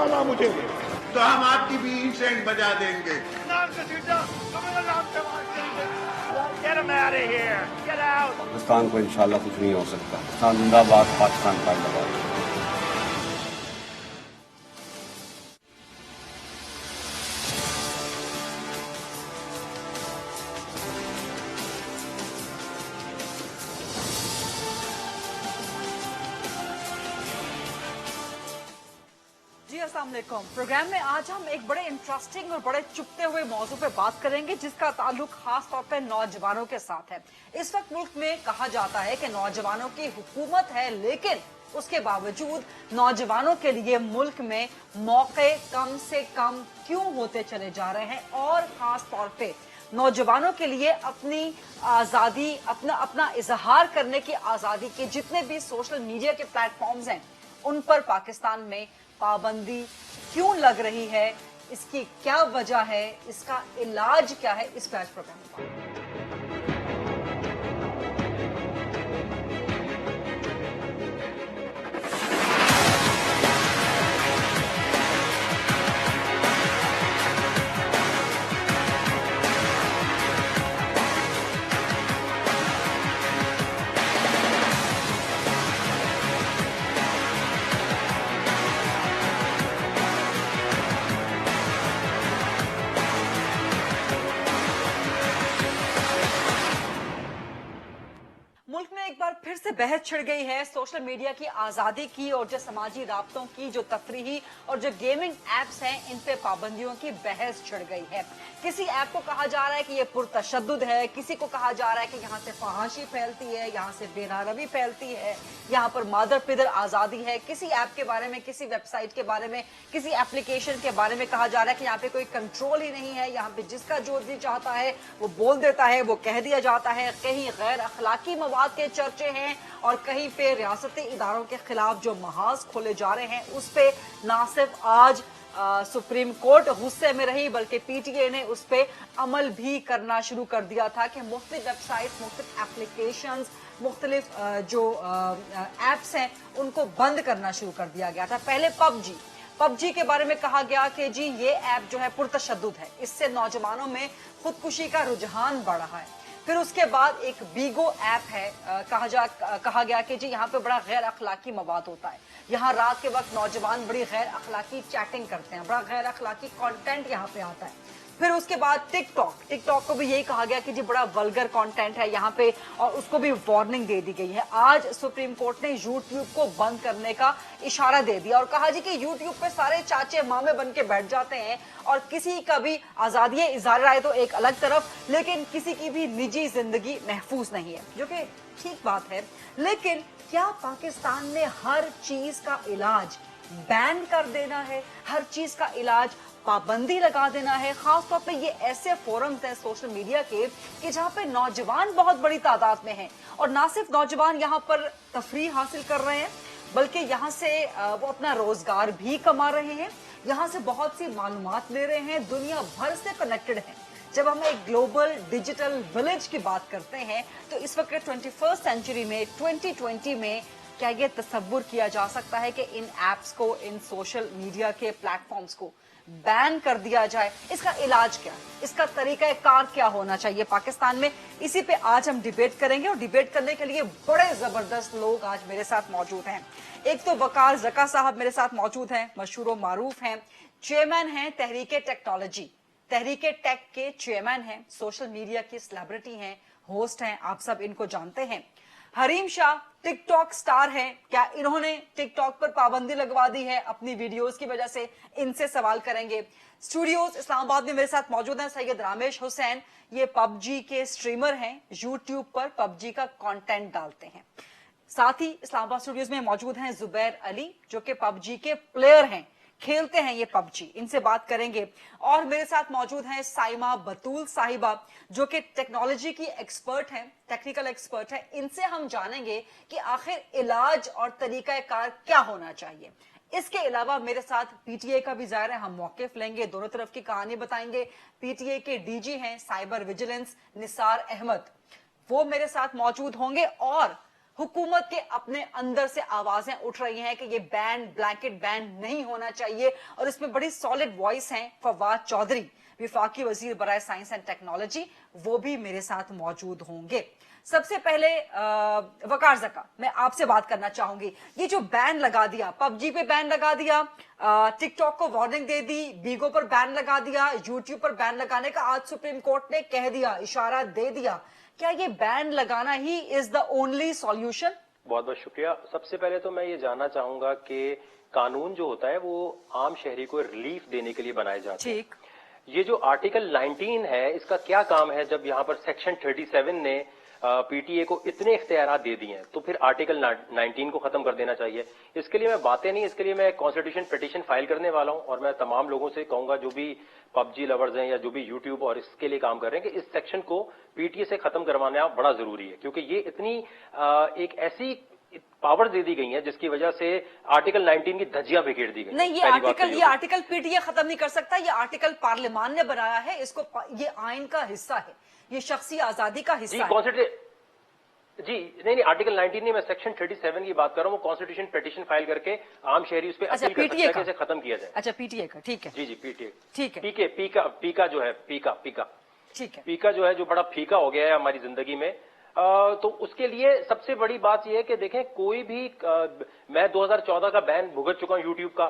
वाला मुझे दे तो हम आपकी भी इंसेंट बजा देंगे। पाकिस्तान को इंशाल्लाह कुछ नहीं हो सकता। पाकिस्तान जिंदाबाद, पाकिस्तान जिंदाबाद। अस्सलाम वालेकुम। प्रोग्राम में आज हम एक बड़े इंटरेस्टिंग और बड़े चुभते हुए मौजू पे बात करेंगे जिसका ताल्लुक खास तौर पे नौजवानों के साथ है। इस वक्त मुल्क में कहा जाता है कि नौजवानों की हुकूमत है, लेकिन उसके बावजूद नौजवानों के लिए मुल्क में मौके कम से कम क्यों होते चले जा रहे हैं, और खास तौर पे नौजवानों के लिए अपनी आजादी, अपना इजहार करने की आजादी के जितने भी सोशल मीडिया के प्लेटफॉर्म्स हैं उन पर पाकिस्तान में पाबंदी क्यों लग रही है, इसकी क्या वजह है, इसका इलाज क्या है, इस फ्लैश प्रोग्राम में। मुल्क में एक बार फिर से बहस छिड़ गई है सोशल मीडिया की आजादी की, और जो समाजी राब्तों की, जो तफरीही और जो गेमिंग एप्स हैं, इन पे पाबंदियों की बहस छिड़ गई है। किसी ऐप को कहा जा रहा है कि ये पुरतशद्दुद है, किसी को कहा जा रहा है कि यहाँ से फहाशी फैलती है, यहाँ से बेनारवी फैलती है, यहाँ पर मादर पिदर आजादी है। किसी ऐप के बारे में, किसी वेबसाइट के बारे में, किसी एप्लीकेशन के बारे में कहा जा रहा है कि यहाँ पे कोई कंट्रोल ही नहीं है, यहाँ पे जिसका जो जी चाहता है वो बोल देता है, वो कह दिया जाता है। कहीं गैर अखलाकी मवाद के चर्चे हैं और कहीं पे रियासती इदारों के खिलाफ जो महाज खोले जा रहे हैं उस पे ना सिर्फ आज सुप्रीम कोर्ट गुस्से में रही, बल्कि पीटीए ने उस पे अमल भी करना शुरू कर दिया था कि मुख्तलिफ वेबसाइट, मुख्तलिफ एप्लीकेशंस, मुख्तलिफ जो एप्स हैं उनको बंद करना शुरू कर दिया गया था। पहले पबजी के बारे में कहा गया कि जी ये ऐप जो है पुरतशद्दुद है, इससे नौजवानों में खुदकुशी का रुझान बढ़ रहा है। फिर उसके बाद एक बीगो ऐप है, कहा गया कि जी यहाँ पे बड़ा गैर अखलाकी मवाद होता है, यहाँ रात के वक्त नौजवान बड़ी गैर अखलाकी चैटिंग करते हैं, बड़ा गैर अखलाकी कंटेंट यहाँ पे आता है। फिर उसके बाद टिकटॉक को भी यही कहा गया कि जी बड़ा वल्गर कंटेंट है यहाँ पे, और उसको भी वार्निंग दे दी गई है। आज सुप्रीम कोर्ट ने यूट्यूब को बंद करने का इशारा दे दिया और कहा जी कि यूट्यूब पे सारे चाचे मामे बन के बैठ जाते हैं और किसी का भी आजादी इज़हार राय तो एक अलग तरफ, लेकिन किसी की भी निजी जिंदगी महफूज नहीं है, जो कि ठीक बात है। लेकिन क्या पाकिस्तान में हर चीज का इलाज बैन कर देना है, हर चीज का इलाज पाबंदी लगा देना है? खास तौर पे ये ऐसे फोरम्स हैं सोशल मीडिया के कि जहाँ पे नौजवान बहुत बड़ी तादाद में हैं, और ना सिर्फ नौजवान यहाँ पर तफरीह हासिल कर रहे हैं, बल्कि यहाँ से वो अपना रोजगार भी कमा रहे हैं, यहाँ से बहुत सी मालूमात ले रहे हैं, दुनिया भर से कनेक्टेड हैं। जब हम एक ग्लोबल डिजिटल विलेज की बात करते हैं तो इस वक्त 21st सेंचुरी में 2020 में क्या ये तसव्वुर किया जा सकता है कि इन एप्स को, इन सोशल मीडिया के प्लेटफॉर्म्स को बैन कर दिया जाए? इसका इलाज क्या, इसका तरीका कार क्या होना चाहिए पाकिस्तान में? इसी पे आज हम डिबेट करेंगे, और डिबेट करने के लिए बड़े जबरदस्त लोग आज मेरे साथ मौजूद हैं। एक तो वकार जका साहब मेरे साथ मौजूद हैं, मशहूर व मारूफ हैं, चेयरमैन हैं तहरीके टेक्नोलॉजी, तहरीके टेक के चेयरमैन हैं, सोशल मीडिया की सेलिब्रिटी हैं, होस्ट हैं, आप सब इनको जानते हैं। हरीम शाह टिकटॉक स्टार हैं, क्या इन्होंने टिकटॉक पर पाबंदी लगवा दी है अपनी वीडियोस की वजह से? इनसे सवाल करेंगे। स्टूडियोज इस्लामाबाद में मेरे साथ मौजूद हैं सैयद रामेश हुसैन, ये पबजी के स्ट्रीमर हैं, यूट्यूब पर पबजी का कंटेंट डालते हैं। साथ ही इस्लामाबाद स्टूडियोज में मौजूद हैं जुबैर अली, जो कि पबजी के प्लेयर हैं, खेलते हैं ये पबजी, इनसे बात करेंगे। और मेरे साथ मौजूद हैं साइमा बतूल साहिबा, जो कि टेक्नोलॉजी की एक्सपर्ट हैं, टेक्निकल एक्सपर्ट है। इनसे हम जानेंगे कि आखिर इलाज और तरीका कार क्या होना चाहिए। इसके अलावा मेरे साथ पीटीए का भी जाहिर है हम मौकिफ लेंगे, दोनों तरफ की कहानी बताएंगे। पीटीए के डीजी हैं साइबर विजिलेंस निसार अहमद, वो मेरे साथ मौजूद होंगे। और हुकूमत के अपने अंदर से आवाजें उठ रही हैं कि ये बैन, ब्लैंकेट बैन नहीं होना चाहिए, और इसमें बड़ी सॉलिड वॉइस हैं फवाद चौधरी, विफाकी वजीर बराए साइंस एंड टेक्नोलॉजी, वो भी मेरे साथ मौजूद होंगे। सबसे पहले वकार ज़का, मैं आपसे बात करना चाहूंगी, ये जो बैन लगा दिया, पबजी पे बैन लगा दिया, टिकटॉक को वार्निंग दे दी, बीगो पर बैन लगा दिया, यूट्यूब पर बैन लगाने का आज सुप्रीम कोर्ट ने कह दिया, इशारा दे दिया, क्या ये बैन लगाना he is the only solution? बहुत बहुत शुक्रिया। सबसे पहले तो मैं ये जानना चाहूंगा कि कानून जो होता है वो आम शहरी को रिलीफ देने के लिए बनाए जाते हैं। ठीक, ये जो आर्टिकल 19 है, इसका क्या काम है? जब यहाँ पर सेक्शन 37 ने पीटीए को इतने इख्तियारात दे दिए हैं, तो फिर आर्टिकल 19 को खत्म कर देना चाहिए। इसके लिए मैं बातें नहीं, इसके लिए मैं कॉन्स्टिट्यूशन पिटीशन फाइल करने वाला हूं, और मैं तमाम लोगों से कहूंगा जो भी पबजी लवर्स हैं या जो भी यूट्यूब और इसके लिए काम कर रहे हैं, कि इस सेक्शन को पीटीए से खत्म करवाना बड़ा जरूरी है, क्योंकि ये इतनी एक ऐसी पावर दे दी गई है जिसकी वजह से आर्टिकल 19 की धज्जियां बिखेर दी गई। नहीं, ये आर्टिकल पीटीए खत्म नहीं कर सकता, ये आर्टिकल पार्लियामान ने बनाया है, इसको ये आइन का हिस्सा है, ये शख्सी आजादी का हिस्सा है। जी नहीं, आर्टिकल 19 नहीं, मैं सेक्शन 37 की बात कर रहा हूँ। वो कॉन्स्टिट्यूशन पिटीशन फाइल करके आम शहरी उस पर अपील कर सकता है कि इसे खत्म किया जाए। अच्छा, पीटीए का, ठीक है। जी पीटीए, ठीक है। पीका जो है, पीका ठीक है, पीका जो है, जो बड़ा फीका हो गया है हमारी जिंदगी में, तो उसके लिए सबसे बड़ी बात यह है कि देखें, कोई भी मैं 2014 का बैन भुगत चुका हूं यूट्यूब का,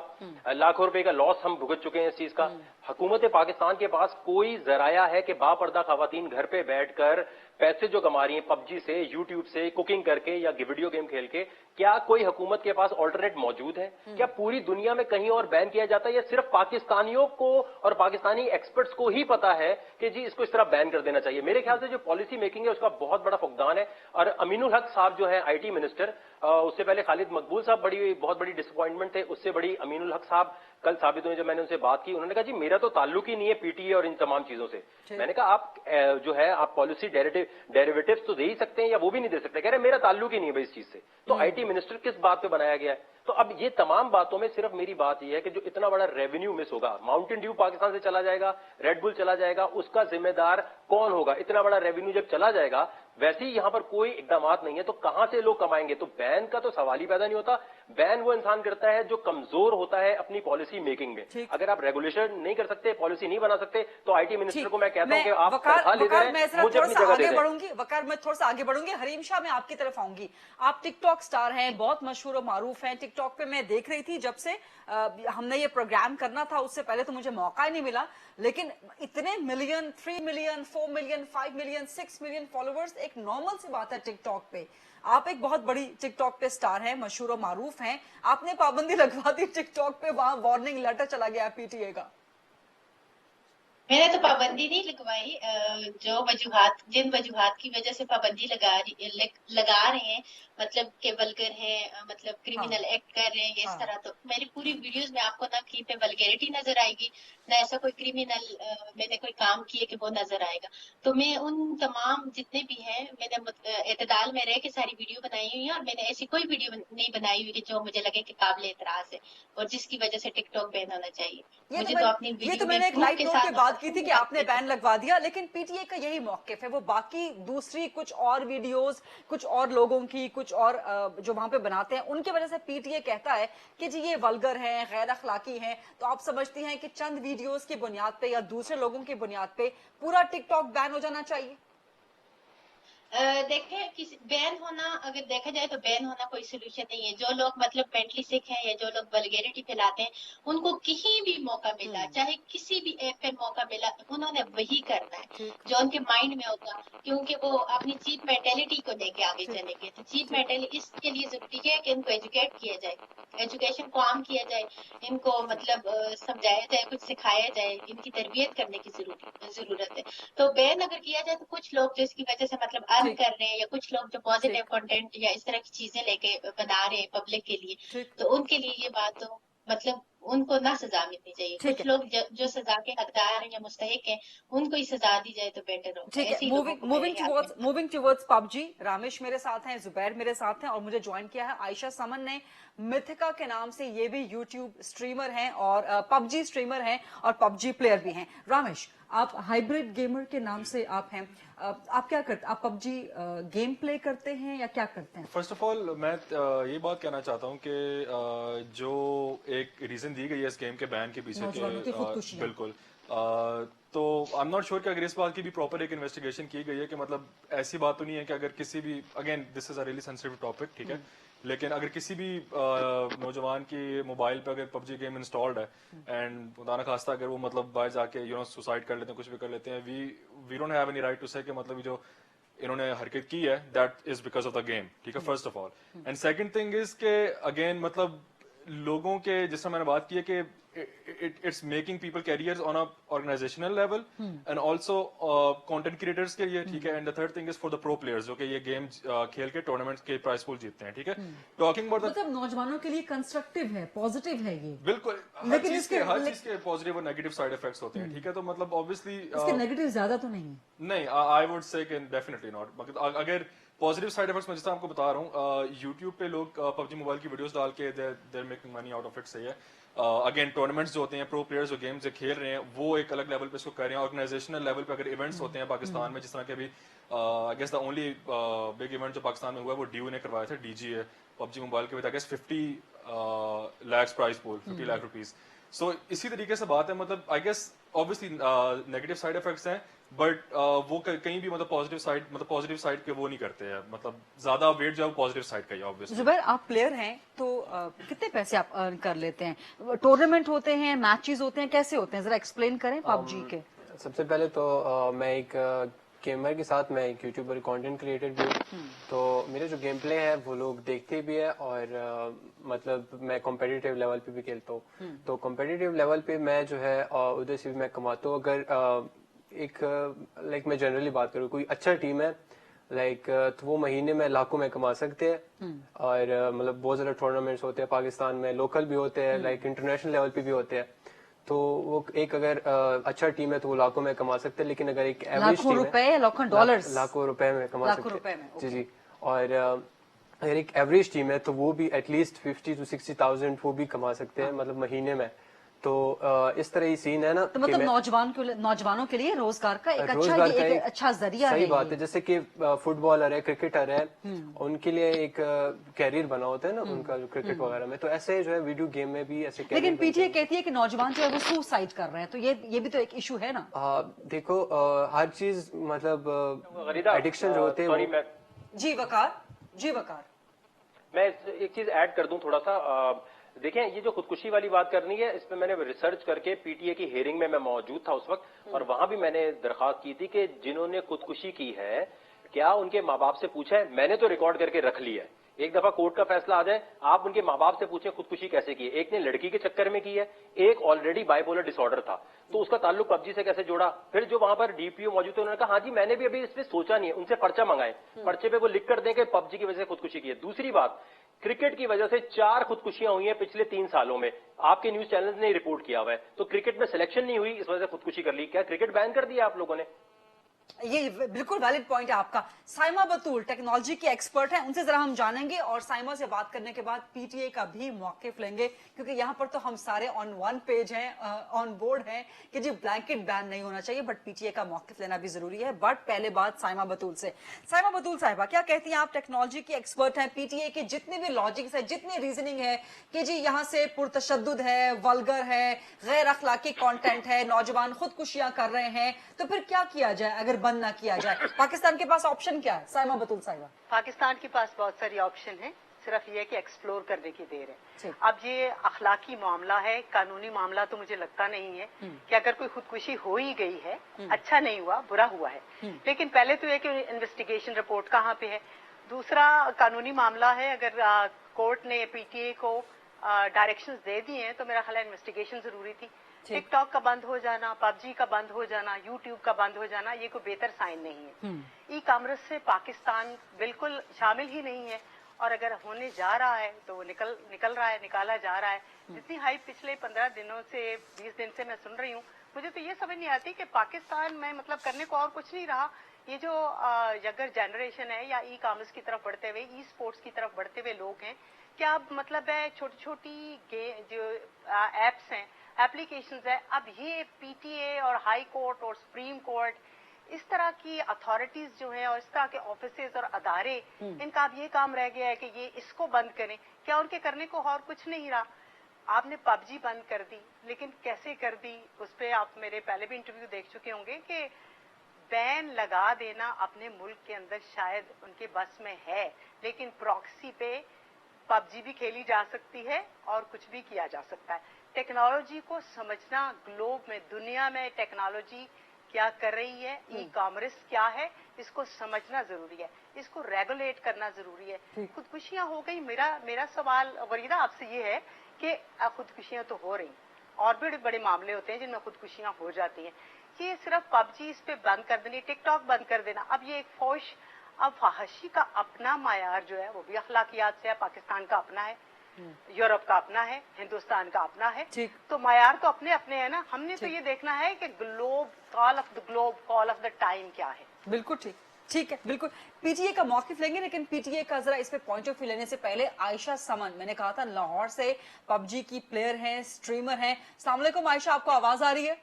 लाखों रुपए का लॉस हम भुगत चुके हैं इस चीज का। हुकूमत पाकिस्तान के पास कोई जराया है कि बापर्दा खवातीन घर पे बैठकर पैसे जो कमा रही हैं पबजी से, यूट्यूब से, कुकिंग करके या वीडियो गेम खेल के, क्या कोई हुकूमत के पास ऑल्टरनेट मौजूद है? क्या पूरी दुनिया में कहीं और बैन किया जाता है, या सिर्फ पाकिस्तानियों को और पाकिस्तानी एक्सपर्ट्स को ही पता है कि जी इसको इस तरह बैन कर देना चाहिए? मेरे ख्याल से जो पॉलिसी मेकिंग है उसका बहुत बड़ा फुकदान है। और अमीनुल हक साहब जो है आईटी मिनिस्टर, उससे पहले खालिद मकबूल साहब बहुत बड़ी डिसअपॉइंटमेंट थे, उससे बड़ी अमीनुल हक साहब कल साबित हुए। जब मैंने उनसे बात की, उन्होंने कहा जी मेरा तो ताल्लुक ही नहीं है पीटीए और इन तमाम चीजों से। मैंने कहा आप जो है आप पॉलिसी डेरिवेटिव्स तो दे ही सकते हैं, या वो भी नहीं दे सकते? कह रहे मेरा ताल्लुक ही नहीं है भाई इस चीज से। तो आईटी मिनिस्टर किस बात पे बनाया गया है? तो अब ये तमाम बातों में सिर्फ मेरी बात यह है कि जो इतना बड़ा रेवेन्यू मिस होगा, माउंटेन ड्यू पाकिस्तान से चला जाएगा, रेड बुल चला जाएगा, उसका जिम्मेदार कौन होगा? इतना बड़ा रेवेन्यू जब चला जाएगा, वैसे ही यहां पर कोई इकदामात नहीं है, तो कहां से लोग कमाएंगे? तो बैन का तो सवाल ही पैदा नहीं होता। बैन वो इंसान करता है जो कमजोर होता है अपनी पॉलिसी मेकिंग में। अगर आप रेगुलेशन नहीं कर सकते, पॉलिसी नहीं बना सकते, तो आईटी मिनिस्टर को मैं कहता हूं कि आप मुझे अपनी जगह दे दें। वकार, मैं थोड़ा सा आगे बढ़ूंगी। हरीम शाह, मैं आपकी तरफ आऊंगी। आप टिकटॉक स्टार हैं, बहुत मशहूर और मारूफ हैं। टिकटॉक पे मैं देख रही थी, जब से हमने ये प्रोग्राम करना था उससे पहले तो मुझे मौका ही नहीं मिला, लेकिन इतने million, 3 million, 4 million, 5 million, 6 million followers एक नॉर्मल सी बात है टिकटॉक पे। आप एक बहुत बड़ी टिकटॉक पे स्टार हैं, मशहूर और मारूफ हैं, आपने पाबंदी लगवा दी टिकटॉक पे, वहां वार्निंग लेटर चला गया पीटीए का। मैंने तो पाबंदी नहीं लगवाई, जिन वजूहात की वजह से पाबंदी लगा रहे हैं, मतलब कि वल्गर है, मतलब क्रिमिनल एक्ट कर रहे हैं, इस तरह। तो मेरी पूरी वीडियोस में आपको ना कहीं पे वल्गैरिटी नजर आएगी, ना ऐसा कोई क्रिमिनल मैंने कोई काम किए कि वो नजर आएगा। तो मैं उन तमाम जितने भी हैं, मैंने एतदाल में रह के सारी वीडियो बनाई हुई है, और मैंने ऐसी कोई वीडियो नहीं बनाई हुई कि जो मुझे लगे कि काबिल एतराज है और जिसकी वजह से टिकटॉक बैन होना चाहिए। मुझे तो अपनी वीडियो मैंने एक लाइव नोट पे बात की थी कि आपने बैन लगवा दिया, लेकिन पीटीए का यही मौकिफ है, वो बाकी दूसरी कुछ और वीडियोस, कुछ और लोगों की, कुछ और जो वहां पे बनाते हैं उनकी वजह से पीटीए कहता है कि जी ये वल्गर हैं, गैर अखलाकी हैं। तो आप समझती हैं कि चंद वीडियोस की बुनियाद पे या दूसरे लोगों की बुनियाद पे पूरा टिकटॉक बैन हो जाना चाहिए? देखें, बैन होना अगर देखा जाए तो बैन होना कोई सोल्यूशन नहीं है। जो लोग मतलब मेंटली सिक हैं या जो लोग वल्गैरिटी फैलाते हैं, उनको कहीं भी मौका मिला, चाहे किसी भी ऐप पे मौका मिला, उन्होंने वही करना है जो उनके माइंड में होगा, क्योंकि वो अपनी चीप मेंटेलिटी को लेके आगे चलेंगे। तो चीप मेंटेलिटी इसके लिए जरूरी है कि इनको एजुकेट किया जाए, एजुकेशन को आम किया जाए, इनको मतलब समझाया जाए, कुछ सिखाया जाए, इनकी तरबियत करने की जरूरत है। तो बैन अगर किया जाए तो कुछ लोग जो इसकी वजह से मतलब कर रहे हैं, या कुछ लोग जो पॉजिटिव कंटेंट या इस तरह की चीजें लेके बना रहे हैं पब्लिक के लिए, तो उनके लिए ये बात तो मतलब उनको ना सजा मिलनी चाहिए। कुछ लोग जो सजा के हकदार हैं या मुस्तहिक हैं, उनको ही सजा दी जाए तो बेटर हो। मूविंग टुवर्ड्स पबजी, रामेश मेरे साथ हैं, जुबैर मेरे साथ हैं, और मुझे ज्वाइन किया है आयशा समन ने, मिथिका के नाम से, ये भी यूट्यूब स्ट्रीमर हैं और पबजी स्ट्रीमर हैं और पबजी प्लेयर भी हैं। रामेश, آپ ہائبریڈ گیمر کے نام سے آپ ہیں, آپ کیا کرتے ہیں؟ آپ پب جی گیم پلے کرتے ہیں یا کیا کرتے ہیں؟ فرسٹ آف آل میں یہ بات کہنا چاہتا ہوں کہ جو ایک ریزن دی گئی ہے اس گیم کے بین کے پیچھے نوجوانوں کی خودکشیاں. بالکل تو آئی ایم ناٹ شیور کہ اگر اس بات کی بھی پراپر ایک انویسٹیگیشن کی گئی ہے کہ مطلب ایسی بات تو نہیں ہے کہ اگر کسی بھی, again this is a rally sensitive topic, ٹھیک ہے, لیکن اگر کسی بھی نوجوان کی موبائل پہ اگر پب جی گیم انسٹالڈ ہے اینڈ خدا نخواستہ اگر وہ مطلب باہر جا کے سوسائڈ کر لیتے ہیں, کچھ بھی کر لیتے ہیں, we don't have any right to say کہ مطلب جو انہوں نے حرکت کی ہے that is because of the game, ٹھیک ہے, first of all. And second thing is کہ اگین مطلب لوگوں کے, جس طرح میں نے بات کی ہے کہ it's making people careers on organisational level and also content creators کے لیے, ٹھیک ہے. And the third thing is for the pro players جو کہ یہ گیم کھیل کے ٹورنامنٹ کے پرائز پول جیتتے ہیں, ٹھیک ہے. ٹاکنگ اباؤٹ مطلب نوجوانوں کے لیے کنسٹرکٹیو ہے, پازیٹیو ہے یہ. بالکل, ہر چیز کے پازیٹیو اور نیگیٹو سائڈ افیکٹس ہوتے ہیں, ٹھیک ہے. تو مطلب آبویسلی اس کے نیگیٹو زیادہ تو نہیں ہے. نہیں, آئی ووڈ سے کہ ڈیفینیٹلی ناٹ. اگر پازیٹیو سائڈ افیکٹس میں جس طرح آپ کو بتا رہا ہوں, یوٹیوب پہ لوگ پب جی موبائل کی ویڈیوز ڈال کے there making money out of it, صحیح ہے. اگین ٹورنامنٹس جو ہوتے ہیں, پرو پلیئرز جو گیمز کھیل رہے ہیں وہ ایک الگ لیول پہ اس کو کر رہے ہیں. آرگنائزیشنل لیول پہ اگر ایونٹس ہوتے ہیں پاکستان میں, جس طرح کہ ابھی I guess the only big event جو پاکستان میں ہوا ہے وہ ڈیو نے کروایا تھا, ڈی جی ہے پب جی موبائل کے, I guess 50 lakhs prize pool, 50 lakh rupees. So اسی طریقے سے بات ہے, مطلب I guess obviously negative side effects ہیں, بٹ وہ کہیں بھی مطلب پازیٹیو سائڈ کے وہ نہیں کرتے ہیں, مطلب زیادہ ویٹ جو ہے وہ پازیٹیو سائڈ کا ہی ہے. obviously زبیر, آپ پلیئر ہیں تو کتنے پیسے آپ ارن کر لیتے ہیں؟ ٹورنامنٹ ہوتے ہیں, میچز ہوتے ہیں, کیسے ہوتے ہیں, ذرا ایکسپلین کریں پب جی کے. سب سے پہلے تو میں ایک گیمر کے ساتھ میں ایک یوٹیوبر کانٹینٹ کریٹر بھی ہوں, تو میرے جو گیم پلے ہے وہ لوگ دیکھتے بھی ہے, اور مطلب میں کمپیٹیٹیو لیول پہ بھی کھیلتا ہوں. تو کمپیٹیٹیو لیول پہ میں جو ہے ادھر سے بھی میں کماتا ہوں. اگر ایک لائک میں جنرلی بات کروں, کوئی اچھا ٹیم ہے لائک تو وہ مہینے میں لاکھوں میں کما سکتے ہیں. اور مطلب بہت زیادہ ٹورنامنٹس ہوتے ہیں پاکستان میں, لوکل بھی ہوتے ہیں, لائک انٹرنیشنل لیول پہ بھی ہوتے ہیں. تو وہ ایک اگر اچھا ٹیم ہے تو وہ لاکھوں میں کما سکتے ہیں, لیکن اگر ایک ایوریج ٹیم ہے لاکھوں روپے میں کما سکتے ہیں. جی. اور اگر ایک ایوریج ٹیم ہے تو وہ بھی ایٹ لیسٹ 50 to 60,000 وہ بھی کما سکتے ہیں مطلب مہینے میں. تو اس طرح ہی سین ہے نا, تو مطلب نوجوانوں کے لیے روزگار کا ایک اچھا ذریعہ ہے. صحیح بات ہے. جیسے کہ فٹ بالر ہے, کرکٹر ہے, ان کے لیے ایک کیریئر بنا ہوتا ہے نا ان کا جو کرکٹ وغیرہ میں, تو ایسے جو ہے ویڈیو گیم میں بھی ایسے. لیکن پی ٹی اے کہتی ہے کہ نوجوان جو ہے وہ سوسائڈ کر رہے ہیں, تو یہ بھی تو ایک ایشو ہے نا. دیکھو ہر چیز مطلب ایڈکشن جو ہوتے ہیں. جی وقار, میں ایک چیز ایڈ کر دوں تھوڑا سا. دیکھیں, یہ جو خودکشی والی بات کرنی ہے, اس پہ میں نے ریسرچ کر کے پی ٹی اے کی ہیئرنگ میں موجود تھا اس وقت, اور وہاں بھی میں نے درخواست کی تھی کہ جنہوں نے خودکشی کی ہے کیا ان کے ماں باپ سے پوچھا ہے. میں نے تو ریکارڈ کر کے رکھ لی ہے, ایک دفعہ کورٹ کا فیصلہ آ جائے آپ ان کے ماں باپ سے پوچھیں خودکشی کیسے کی ہے. ایک نے لڑکی کے چکر میں کی ہے, ایک already bipolar disorder تھا, تو اس کا تعلق پب جی سے کیسے جوڑا. پھر جو وہاں پر ڈی پی او موجود تھے انہوں نے کہا ہاں جی میں نے بھی ابھی اس پہ سوچا نہیں ہے, ان سے پرچہ منگائے, پرچے پہ وہ لکھ کر دیں کہ پب جی کی وجہ سے خودکشی کی ہے. دوسری بات, کرکٹ کی وجہ سے 4 خودکشیاں ہوئی ہیں پچھلے 3 سالوں میں, آپ کے نیوز چینلز نے رپورٹ کیا ہوا ہے. تو کرکٹ میں سلیکشن نہیں ہوئی, اس وجہ سے خودکشی کر لی. کیا کرکٹ بین کر دیا آپ لوگوں نے؟ یہ بالکل ویلڈ پوائنٹ ہے آپ کا. سائمہ بطول ٹیکنالوجی کی ایکسپرٹ ہیں, ان سے ذرا ہم جانیں گے, اور سائمہ سے بات کرنے کے بعد پی ٹی اے کا بھی موقف لیں گے, کیونکہ یہاں پر تو ہم سارے آن ون پیج ہیں, آن بورڈ ہیں کہ جی بلینکٹ بین نہیں ہونا چاہیے, بٹ پی ٹی اے کا موقف لینا بھی ضروری ہے. بٹ پہلے بات سائمہ بطول سے. سائمہ بطول صاحبہ, کیا کہتی ہیں آپ؟ ٹیکنالوجی کی ایکسپرٹ ہیں, پی ٹی اے کے جتنے بھی لاجکس ہیں, جتنی ریزننگ ہے کہ جی یہاں سے پرتشدد ہے, ولگر ہے, غیر اخلاقی کانٹینٹ ہے, نوجوان خودکشیاں کر رہے ہیں, تو پھر کیا کیا جائے اگر بند نہ کیا جائے؟ پاکستان کے پاس آپشن کیا ہے؟ سائمہ بطول صاحبہ. پاکستان کے پاس بہت ساری آپشن ہیں, صرف یہ کہ ایکسپلور کرنے کی دیر ہے. اب یہ اخلاقی معاملہ ہے, قانونی معاملہ تو مجھے لگتا نہیں ہے کہ اگر کوئی خودکشی ہو ہی گئی ہے, اچھا نہیں ہوا, برا ہوا ہے, لیکن پہلے تو یہ کہ انویسٹیگیشن رپورٹ کہاں پہ ہے. دوسرا قانونی معاملہ ہے, اگر کورٹ نے پی ٹی اے کو ڈائریکشنز دے دی ہیں تو میرا خیال ہے انویسٹیگیشن ضروری تھی. ٹک ٹاک کا بند ہو جانا, پب جی کا بند ہو جانا, یوٹیوب کا بند ہو جانا, یہ کوئی بہتر سائن نہیں ہے. ای کامرس سے پاکستان بالکل شامل ہی نہیں ہے, اور اگر ہونے جا رہا ہے تو وہ نکل رہا ہے, نکالا جا رہا ہے. جتنی ہائپ پچھلے 15 دنوں سے 20 دن سے میں سن رہی ہوں, مجھے تو یہ سمجھ نہیں آتی کہ پاکستان میں مطلب کرنے کو اور کچھ نہیں رہا ये जो यंगर जनरेशन है या ई कॉमर्स की तरफ बढ़ते हुए, ई स्पोर्ट्स की तरफ बढ़ते हुए लोग हैं, क्या अब मतलब है छोटी छोटी जो एप्स हैं, एप्लीकेशंस है, अब ये पीटीए और हाई कोर्ट और सुप्रीम कोर्ट इस तरह की अथॉरिटीज जो हैं और इस तरह के ऑफिसेज और अदारे, इनका अब ये काम रह गया है कि ये इसको बंद करें। क्या उनके करने को और कुछ नहीं रहा? आपने पबजी बंद कर दी, लेकिन कैसे कर दी उस पर आप मेरे पहले भी इंटरव्यू देख चुके होंगे कि बैन लगा देना अपने मुल्क के अंदर शायद उनके बस में है, लेकिन प्रॉक्सी पे पबजी भी खेली जा सकती है और कुछ भी किया जा सकता है। टेक्नोलॉजी को समझना, ग्लोब में, दुनिया में टेक्नोलॉजी क्या कर रही है, ई कॉमर्स क्या है, इसको समझना जरूरी है, इसको रेगुलेट करना जरूरी है। खुदकुशियां हो गई, मेरा सवाल वरीदा आपसे ये है कि खुदकुशियां तो हो रही और भी बड़े मामले होते हैं जिनमें खुदकुशियां हो जाती हैं। ये सिर्फ पबजी इस पे बंद कर देनी, टिकटॉक बंद कर देना, अब ये एक फौश, अब फहाशी का अपना मायार जो है वो भी अखलाकियात से है, पाकिस्तान का अपना है, यूरोप का अपना है, हिंदुस्तान का अपना है, तो मायार तो अपने अपने है ना। हमने तो ये देखना है कि globe, call of the globe, call of the time क्या है। बिल्कुल ठीक है, बिल्कुल। पीटीए का मौकिफ लेंगे, लेकिन पीटीए का जरा इस पे पॉइंट ऑफ व्यू लेने से पहले आयशा समन, मैंने कहा था लाहौर से पबजी की प्लेयर हैं, स्ट्रीमर हैं। अस्सलाम वालेकुम आयशा, आपको आवाज आ रही है?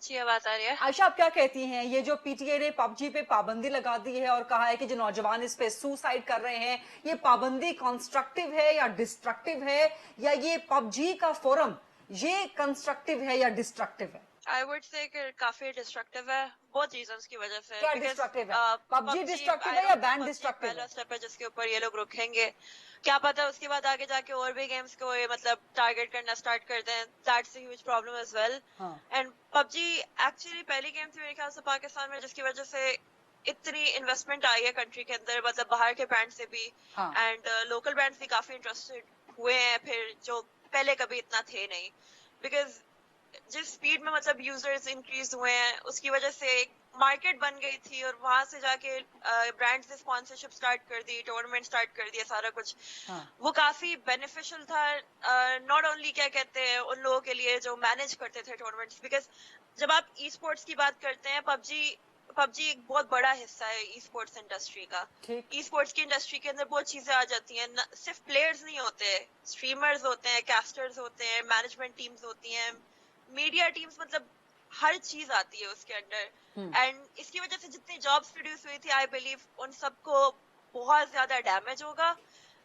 जी आवाज आ रही है। आयशा, आप क्या कहती हैं, ये जो पीटीए ने पबजी पे पाबंदी लगा दी है और कहा है कि जो नौजवान इस पे सुसाइड कर रहे हैं, ये पाबंदी कंस्ट्रक्टिव है या डिस्ट्रक्टिव है, या ये पबजी का फोरम ये कंस्ट्रक्टिव है या डिस्ट्रक्टिव है? आई वुड से काफी डिस्ट्रक्टिव है, बहुत रीजंस की वजह से। क्या डिस्ट्रक्टिव है? पबजी डिस्ट्रक्टिव है या बैन डिस्ट्रक्टिव है? पहला स्टेप है जिसके ऊपर ये लोग रुकेंगे, क्या पता उसके बाद आगे जाके और भी गेम्स को ये मतलब टारगेट करना स्टार्ट कर दें। That's a huge problem as well. And PUBG actually पहली गेम थी मेरे ख्याल से पाकिस्तान में जिसकी वजह से इतनी इन्वेस्टमेंट आई है कंट्री के अंदर, मतलब बाहर के ब्रांड से भी, एंड लोकल ब्रांड्स भी काफी इंटरेस्टेड हुए हैं फिर, जो पहले कभी इतना थे नहीं, बिकॉज जिस स्पीड में मतलब यूजर्स इंक्रीज हुए हैं उसकी वजह से एक मार्केट बन गई थी, और वहां से जाके ब्रांड्स ने स्पॉन्सरशिप स्टार्ट कर दी, टूर्नामेंट स्टार्ट कर दिया, सारा कुछ वो काफी बेनिफिशियल था। नॉट ओनली क्या कहते हैं उन लोगों के लिए जो मैनेज करते थे टूर्नामेंट्स, बिकॉज जब आप ई स्पोर्ट्स की बात करते हैं, पबजी एक बहुत बड़ा हिस्सा है ई स्पोर्ट्स इंडस्ट्री का। ई स्पोर्ट्स की इंडस्ट्री के अंदर बहुत चीजें आ जाती हैं, सिर्फ प्लेयर्स नहीं होते, स्ट्रीमर्स होते हैं, कैस्टर्स होते हैं, मैनेजमेंट टीम्स होती हैं, मीडिया टीम्स, मतलब हर चीज आती है उसके अंदर। एंड इसकी वजह से जितनी जॉब्स प्रोड्यूस हुई थी, आई बिलीव उन सबको बहुत ज्यादा डैमेज होगा।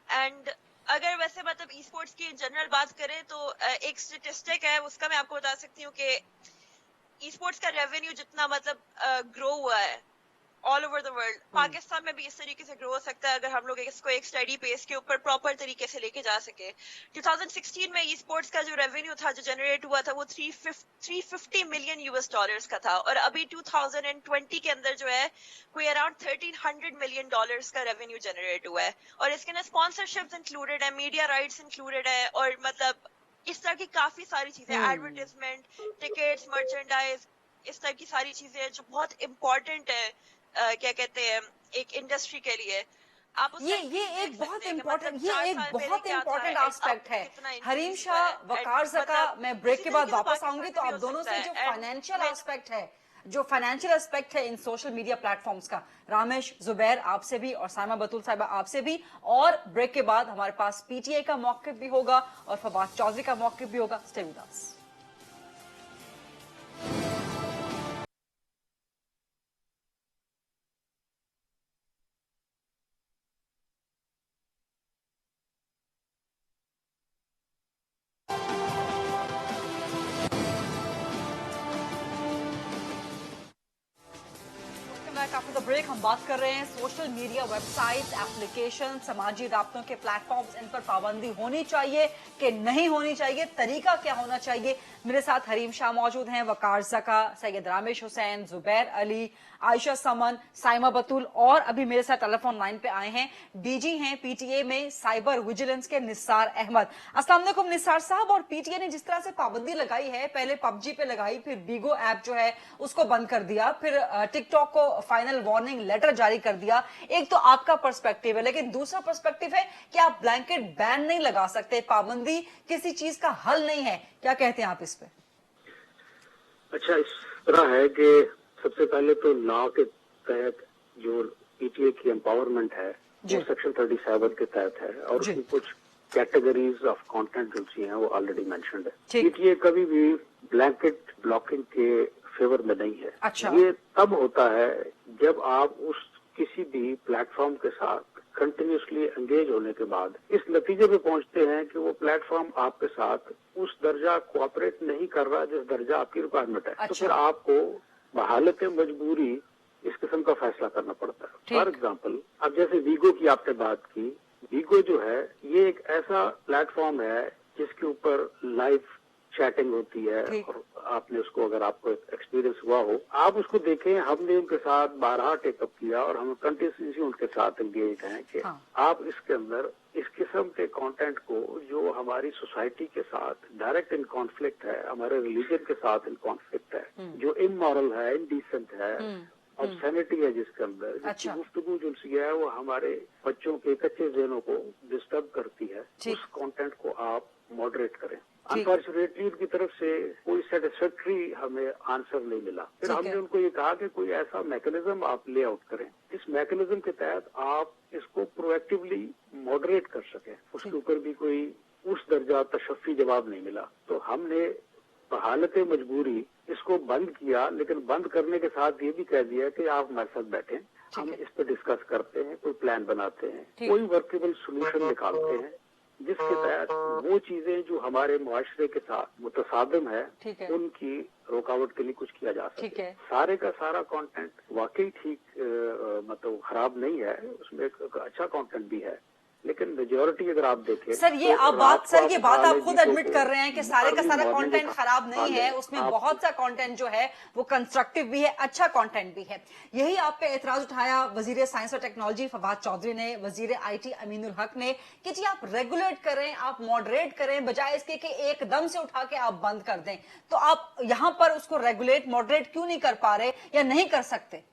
एंड अगर वैसे मतलब ई स्पोर्ट्स की जनरल बात करें तो एक स्टेटिस्टिक है उसका मैं आपको बता सकती हूँ कि ई स्पोर्ट्स का रेवेन्यू जितना मतलब ग्रो हुआ है all over the world, Pakistan में भी इस तरीके से ग्रो हो सकता है अगर हम लोग इसको एक स्टडी पेस के ऊपर प्रॉपर तरीके से लेके जा सके। 2016 में ई स्पोर्ट्स का जो रेवेन्यू था, जो जनरेट हुआ था, वो 350 मिलियन यूएस डॉलर्स का था, और अभी 2020 के अंदर जो है कोई अराउंड 1300 मिलियन डॉलर्स का रेवेन्यू जनरेट हुआ है, और इसके अंदर स्पॉन्सरशिप्स इंक्लूडेड है, मीडिया राइट्स इंक्लूडेड है, और मतलब इस तरह की काफी सारी चीजें, एडवर्टाइजमेंट, टिकट्स, मर्चेंडाइज, इस तरह की सारी चीजें जो बहुत इंपॉर्टेंट है क्या कहते हैं एक इंडस्ट्री के लिए। आप ये एक बहुत इम्पोर्टेंट एस्पेक्ट है। हरीम शाह, वकार ज़का, मैं ब्रेक के बाद वापस आऊंगी तो आप दोनों से जो फाइनेंशियल एस्पेक्ट है, जो फाइनेंशियल एस्पेक्ट है इन सोशल मीडिया प्लेटफॉर्म्स का, रामेश, जुबैर आपसे भी और साइमा बतूल साहिबा आपसे भी, और ब्रेक के बाद हमारे पास पीटीए का मौक़िफ़ भी होगा और फवाद चौधरी का मौक़िफ़ भी होगा। Stay with us. After the break हम बात कर रहे हैं सोशल मीडिया वेबसाइट्स, एप्लीकेशन, समाजी राब्तों के प्लेटफॉर्म्स, इन पर पाबंदी होनी चाहिए कि नहीं होनी चाहिए, तरीका क्या होना चाहिए। मेरे साथ हरीम शाह मौजूद हैं, वकार ज़का, सैयद रामेश हुसैन, जुबैर अली, आयशा समन, साइमा बतूल, और अभी मेरे साथ टेलीफोन लाइन पे आए हैं डीजी हैं पीटीए में साइबर विजिलेंस के निसार अहमद। अस्सलाम वालेकुम निसार साहब। और पीटीए ने जिस तरह से पाबंदी लगाई है, पहले पबजी पे लगाई, फिर बीगो ऐप जो है उसको बंद कर दिया, फिर टिकटॉक को फाइनल वार्निंग लेटर जारी कर दिया। एक तो आपका पर्सपेक्टिव है, लेकिन दूसरा पर्सपेक्टिव है कि आप ब्लैंकेट बैन नहीं लगा सकते, पाबंदी किसी चीज का हल नहीं है। क्या कहते हैं आप इस पे? अच्छा, इस तरह है कि सबसे पहले तो लॉ के तहत जो पीटीए की एम्पावरमेंट है वो सेक्शन 37 के तहत है और उसकी कुछ कैटेगरीज ऑफ कंटेंट जो सी हैं वो ऑलरेडी मेंशन्ड है। पीटीए कभी भी ब्लैंकेट ब्लॉकिंग के फेवर में नहीं है। अच्छा। ये तब होता है जब आप उस किसी भी प्लेटफॉर्म के साथ कंटिन्यूसली एंगेज होने के बाद इस नतीजे पे पहुंचते हैं कि वो प्लेटफॉर्म आपके साथ उस दर्जा कोऑपरेट नहीं कर रहा जिस दर्जा आपकी रिक्वायरमेंट है। अच्छा। तो फिर आपको बहालत मजबूरी इस किस्म का फैसला करना पड़ता है। फॉर एग्जाम्पल, अब जैसे वीगो की आपने बात की, वीगो जो है ये एक ऐसा प्लेटफॉर्म है जिसके ऊपर लाइव चैटिंग होती है और आपने उसको, अगर आपको एक्सपीरियंस हुआ हो, आप उसको देखें। हमने उनके साथ 12 टेकअप किया और हम कंटिन्यूसली उनके साथ एंगेज हैं कि आप इसके अंदर इस किस्म के कंटेंट को जो हमारी सोसाइटी के साथ डायरेक्ट इन कॉन्फ्लिक्ट है, हमारे रिलीजन के साथ इन कॉन्फ्लिक्ट है, जो इमोरल है, इनडिसेंट है, ऑब्सैनिटी है जिसके अंदर, जिसकी गुफ्तगू जो सी है वो हमारे बच्चों के कच्चे ज़हनों को डिस्टर्ब करती है, उस कंटेंट को आप मॉडरेट करें। अनफॉर्चुनेटली उनकी तरफ से कोई सेटिस्फैक्ट्री हमें आंसर नहीं मिला। फिर हमने उनको ये कहा कि कोई ऐसा मैकेनिज्म आप ले आउट करें, इस मैकेनिज्म के तहत आप इसको प्रोएक्टिवली मॉडरेट कर सकें। उसके ऊपर भी कोई उस दर्जा तशफ़ी जवाब नहीं मिला, तो हमने हालत मजबूरी इसको बंद किया, लेकिन बंद करने के साथ ये भी कह दिया कि आप हमारे साथ बैठें, हम इस पर डिस्कस करते हैं, कोई प्लान बनाते हैं, कोई वर्केबल सोल्यूशन निकालते हैं जिसके तहत वो चीजें जो हमारे मुआशरे के साथ मुतसादिम है उनकी रुकावट के लिए कुछ किया जा सके। सारे का सारा कंटेंट वाकई ठीक मतलब खराब नहीं है, उसमें एक अच्छा कंटेंट भी है, लेकिन मेजॉरिटी अगर आप देखें सर ये तो आप बात आप खुद एडमिट कर रहे हैं कि सारे का सारा कंटेंट खराब नहीं है, उसमें बहुत सा कंटेंट जो है वो कंस्ट्रक्टिव भी है, अच्छा कंटेंट भी है। यही आप पे एतराज उठाया वजीर साइंस और टेक्नोलॉजी फवाद चौधरी ने, वजीर आईटी अमीनुल हक ने कि जी आप रेगुलेट करें, आप मॉडरेट करें, बजाय इसके कि एकदम से उठा के आप बंद कर दें। तो आप यहाँ पर उसको रेगुलेट मॉडरेट क्यों नहीं कर पा रहे या नहीं कर सकते?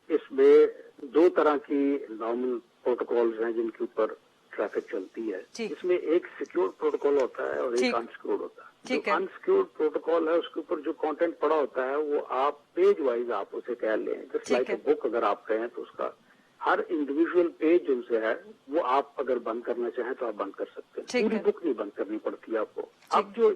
इसमें दो तरह की नॉर्मल प्रोटोकॉल्स हैं जिनके ऊपर ट्रैफिक चलती है। इसमें एक सिक्योर प्रोटोकॉल होता है और एक अनसिक्योर्ड होता है। जो अनसिक्योर्ड प्रोटोकॉल है उसके ऊपर जो कंटेंट पड़ा होता है वो आप पेज वाइज आप उसे कह लें, जस्ट लाइक ए बुक अगर आप कहें तो उसका हर इंडिविजुअल पेज जिनसे है वो आप अगर बंद करना चाहें तो आप बंद कर सकते हैं, पूरी बुक नहीं बंद करनी पड़ती आपको। अब जो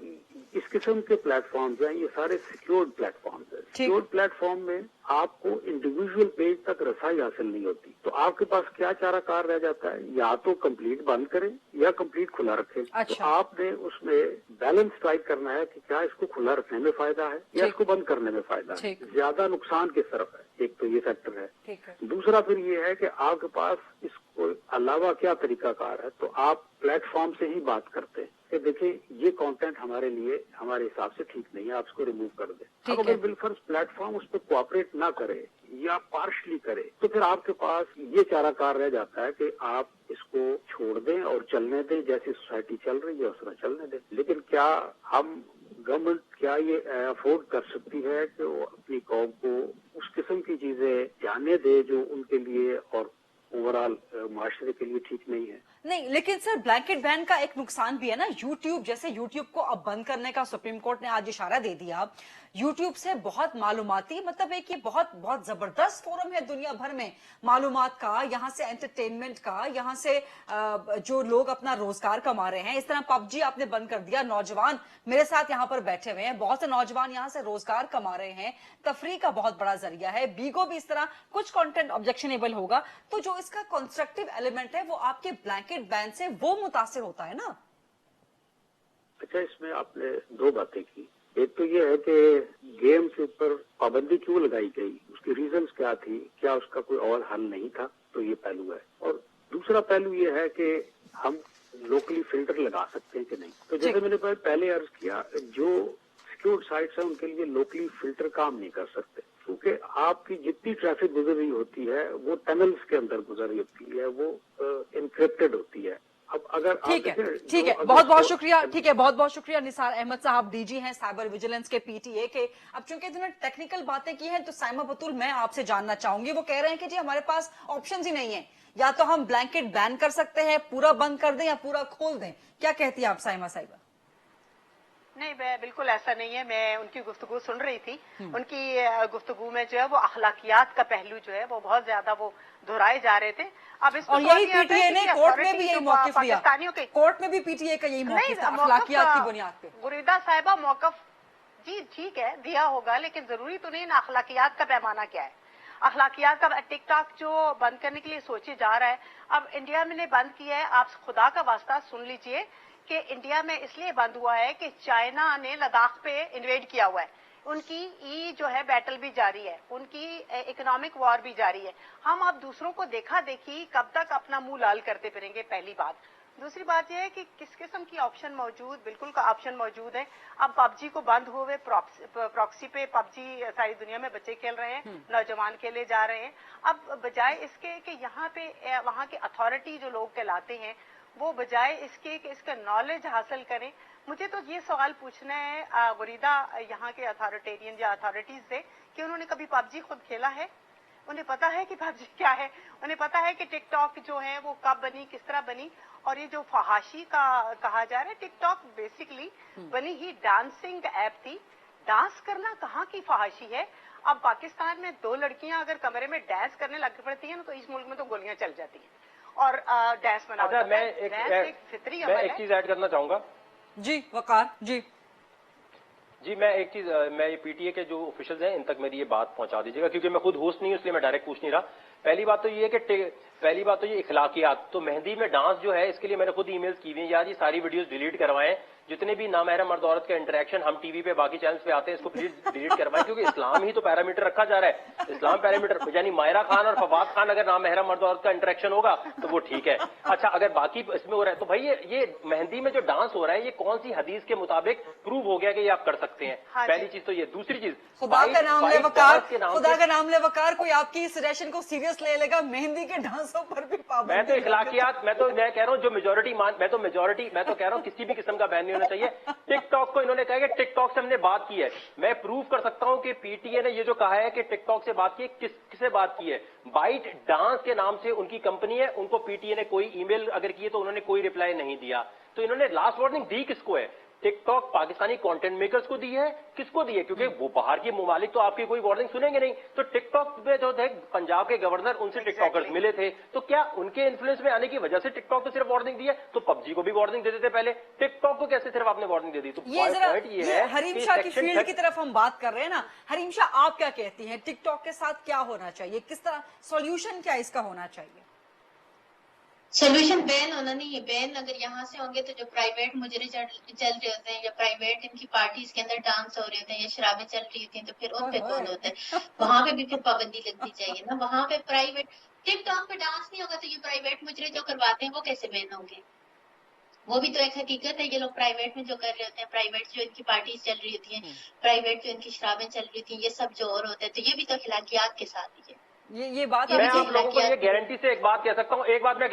इस किस्म के प्लेटफॉर्म्स हैं ये सारे सिक्योर्ड प्लेटफॉर्म्स हैं। सिक्योर्ड प्लेटफॉर्म में आपको इंडिविजुअल पेज तक रसाई हासिल नहीं होती, तो आपके पास क्या चारा कार रह जाता है, या तो कंप्लीट बंद करें या कंप्लीट खुला रखें। तो आपने उसमें बैलेंस स्ट्राइक करना है कि क्या इसको खुला रखने में फायदा है या इसको बंद करने में फायदा है, ज्यादा नुकसान किस तरफ है। एक तो ये फैक्टर है। दूसरा फिर ये है कि आपके पास इसको अलावा क्या तरीकाकार है, तो आप प्लेटफॉर्म से ही बात करते हैं कि देखिए ये कंटेंट हमारे लिए हमारे हिसाब से ठीक नहीं है, आप इसको रिमूव कर दें। अब अगर बिलफर्ज प्लेटफॉर्म उस पर कोऑपरेट ना करे या पार्शली करे तो फिर आपके पास ये चाराकार रह जाता है कि आप इसको छोड़ दें और चलने दें, जैसी सोसाइटी चल रही है उस तरह चलने दें। लेकिन क्या हम गवर्नमेंट क्या ये अफोर्ड कर सकती है कि वो अपनी कौम को उस किस्म की चीजें जाने दे जो उनके लिए और ओवरऑल माशरे के लिए ठीक नहीं है? नहीं, लेकिन सर ब्लैंकेट बैन का एक नुकसान भी है ना। यूट्यूब जैसे यूट्यूब को अब बंद करने का सुप्रीम कोर्ट ने आज इशारा दे दिया। यूट्यूब से बहुत मालूमाती, मतलब एक ये बहुत बहुत जबरदस्त फोरम है दुनिया भर में मालूमात का, यहाँ से एंटरटेनमेंट का, यहाँ से जो लोग अपना रोजगार कमा रहे हैं। इस तरह पबजी आपने बंद कर दिया, नौजवान मेरे साथ यहाँ पर बैठे हुए हैं, बहुत से नौजवान यहाँ से रोजगार कमा रहे हैं, तफरी का बहुत बड़ा जरिया है। बीगो भी इस तरह कुछ कंटेंट ऑब्जेक्शनेबल होगा, तो जो इसका कंस्ट्रक्टिव एलिमेंट है वो आपके ब्लैंकेट बैन से वो मुतासिर होता है ना। अच्छा, इसमें आपने दो बातें की। एक तो ये है कि गेम के ऊपर पाबंदी क्यों लगाई गई, उसकी रीजंस क्या थी, क्या उसका कोई और हल नहीं था, तो ये पहलू है। और दूसरा पहलू ये है कि हम लोकली फिल्टर लगा सकते हैं कि नहीं। तो जैसे मैंने पहले अर्ज किया, जो सिक्योर्ड साइट्स हैं उनके लिए लोकली फिल्टर काम नहीं कर सकते, क्योंकि आपकी जितनी ट्रैफिक गुजर रही होती है वो टनल्स के अंदर गुजर रही होती है, वो इनक्रिप्टेड होती है। अब अगर ठीक है, बहुत बहुत शुक्रिया। ठीक है, बहुत बहुत शुक्रिया निसार अहमद साहब, डीजी हैं साइबर विजिलेंस के पीटीए के। अब चूंकि इन्होंने टेक्निकल बातें की हैं तो साइमा बतूल मैं आपसे जानना चाहूंगी, वो कह रहे हैं कि जी हमारे पास ऑप्शंस ही नहीं है, या तो हम ब्लैंकेट बैन कर सकते हैं, पूरा बंद कर दें या पूरा खोल दें। क्या कहती है आप साइमा साहिबा? नहीं, बिल्कुल ऐसा नहीं है। मैं उनकी गुफ्तगू सुन रही थी। उनकी गुफ्तगू में जो है वो अखलाकियात का पहलू जो है वो बहुत ज्यादा वो दोहराए जा रहे थे। अब इस और यही पीटीए ने कोर्ट में भी यही मौकिफ लिया, पाकिस्तानियों के कोर्ट में भी पीटीए का यही मौकिफ था अखलाकियात की बुनियाद पे। गुरीदा साहिबा मौकफ जी ठीक है दिया होगा, लेकिन जरूरी तो नहीं ना। अखलाकियात का पैमाना क्या है? अखलाकियात का टिकटॉक जो बंद करने के लिए सोचे जा रहा है, अब इंडिया में ने बंद किया है। आप खुदा का वास्ता सुन लीजिए कि इंडिया में इसलिए बंद हुआ है कि चाइना ने लद्दाख पे इन्वेड किया हुआ है। उनकी जो है बैटल भी जारी है, उनकी इकोनॉमिक वॉर भी जारी है। हम अब दूसरों को देखा देखी कब तक अपना मुंह लाल करते फिरेंगे, पहली बात। दूसरी बात यह है कि किस किस्म की ऑप्शन मौजूद, बिल्कुल का ऑप्शन मौजूद है। अब पबजी को बंद हुए प्रॉक्सी पे पबजी सारी दुनिया में बच्चे खेल रहे हैं, नौजवान खेले जा रहे हैं। अब बजाय इसके कि यहाँ पे वहाँ के अथॉरिटी जो लोग कहलाते हैं वो बजाय इसके कि इसका नॉलेज हासिल करें, मुझे तो ये सवाल पूछना है गुरीदा यहाँ के अथॉरिटेरियन या अथॉरिटीज से कि उन्होंने कभी पबजी खुद खेला है? उन्हें पता है कि पबजी क्या है? उन्हें पता है कि टिकटॉक जो है वो कब बनी, किस तरह बनी? और ये जो फहाशी का कहा जा रहा है, टिकटॉक बेसिकली बनी ही डांसिंग ऐप थी। डांस करना कहाँ की फहाशी है? अब पाकिस्तान में 2 लड़कियां अगर कमरे में डांस करने लग पड़ती हैं तो इस मुल्क में तो गोलियां चल जाती हैं। और डांस बनाओ। अच्छा, मैं एक फितरी एक चीज ऐड करना चाहूंगा। जी वकार जी, मैं एक चीज, मैं ये पीटीए के जो ऑफिशियल्स हैं इन तक मेरी ये बात पहुंचा दीजिएगा, क्योंकि मैं खुद होस्ट नहीं हूं इसलिए मैं डायरेक्ट पूछ नहीं रहा। पहली बात तो ये है कि इखलाकियात, तो मेहंदी में डांस जो है इसके लिए मैंने खुद ईमेल्स की हुई हैं, यार ये सारी वीडियोस डिलीट करवाएं। जितने भी नामहरम मर्द औरत का इंटरेक्शन हम टीवी पे बाकी चैनल्स पे आते हैं इसको प्लीज डिलीट करवाएं, क्योंकि इस्लाम ही तो पैरामीटर रखा जा रहा है। इस्लाम पैरामीटर यानी मायरा खान और फवाद खान अगर नामहरम मर्द औरत का इंटरेक्शन होगा तो वो ठीक है। अच्छा, अगर बाकी इसमें हो रहा है तो भाई ये मेहंदी में जो डांस हो रहा है ये कौन सी हदीस के मुताबिक प्रूव हो गया कि ये आप कर सकते हैं? पहली चीज तो ये। दूसरी चीज, खुदा का नाम ले वकार, खुदा का नाम ले वकार, कोई आपकी इस सजेशन को सीरियस ले लेगा? मेहंदी के डांसों पर भी पाबंदी। मैं तो इखलाकियात, मैं कह रहा हूँ जो मेजोरिटी मैं तो कह रहा हूँ किसी भी किस्म का बैन नहीं होना चाहिए। टिकटॉक को इन्होंने कहा कि टिकटॉक से हमने बात की है। मैं प्रूव कर सकता हूं कि पीटीए ने ये जो कहा है कि टिकटॉक से बात की है, किससे बात की है? बाइट डांस के नाम से उनकी कंपनी है, उनको पीटीए ने कोई ईमेल अगर की है तो उन्होंने कोई रिप्लाई नहीं दिया। तो इन्होंने लास्ट वार्निंग दी किसको है? टिकटॉक पाकिस्तानी कंटेंट मेकर्स को दी है। किसको दी है? क्योंकि वो बाहर के ममालिक तो आपकी कोई वार्निंग सुनेंगे नहीं। तो टिकटॉक में जो थे पंजाब के गवर्नर, उनसे टिकटॉकर्स मिले थे, तो क्या उनके इन्फ्लुएंस में आने की वजह से टिकटॉक को सिर्फ वार्निंग दी है? तो पबजी को भी वार्निंग दे देते पहले, टिकटॉक को कैसे सिर्फ आपने वार्निंग दे दी? तो पॉइंट ये है हरीम शाह की फील्ड की तरफ हम बात कर रहे हैं ना। हरीम शाह, आप क्या कहती हैं, टिकटॉक के साथ क्या होना चाहिए? किस तरह सोल्यूशन क्या इसका होना चाहिए? सोल्यूशन बैन होना नहीं है। बैन अगर यहाँ से होंगे तो जो प्राइवेट मुजरे चल रहे होते हैं या प्राइवेट इनकी पार्टीज के अंदर डांस हो रहे होते हैं या शराबें चल रही होती हैं तो फिर उन पे कौन होता है? वहां पे भी फिर पाबंदी लगनी चाहिए ना। वहां पे प्राइवेट, टिकटॉक पे डांस नहीं होगा तो ये प्राइवेट मुजरे जो करवाते हैं वो कैसे बैन होंगे? वो भी तो एक हकीकत है। ये लोग प्राइवेट में जो कर रहे होते हैं, प्राइवेट जो इनकी पार्टीज चल रही होती हैं, प्राइवेट जो इनकी शराबें चल रही होती हैं, ये सब जो और होता है, तो ये भी तो अखलाकियात के साथ ही है। ये बात मैं आप लोगों को ये गारंटी से एक बात कह सकता हूँ, एक बात मैं